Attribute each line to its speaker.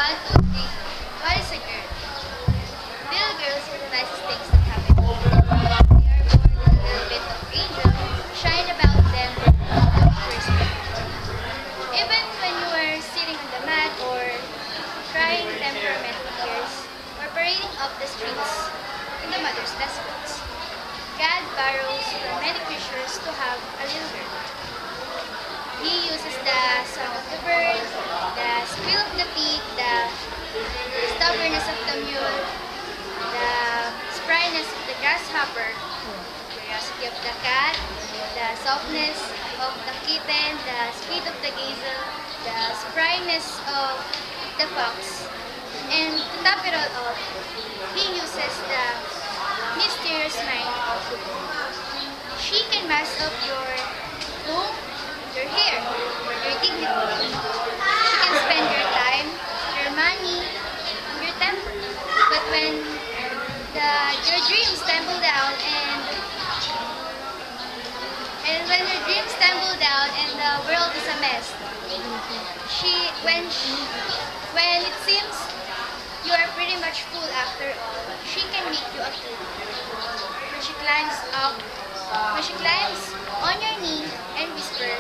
Speaker 1: One, two, three. What is a girl? Little girls are the nicest things that happen to you. They are born with a little bit of angel shine about them when you first meet. Even when you are sitting on the mat or crying temperamental tears or parading up the streets in the mother's best clothes, God borrows from many creatures to have a little girl. He uses the song of the bird, the squeal of the pig, the stubbornness of the mule, the spryness of the grasshopper, curiosity of the cat, the softness of the kitten, the speed of the gazelle, the spryness of the fox. And to top it all off, he uses the mysterious mind of the moon. She can mess up your home, your hair, your dignity. She can spend your time, your money, your temper. But when your dreams tumble down and when your dreams tumble down and the world is a mess, when it seems you are pretty much full after all, she can make you a king. When she climbs on your knee and whisper,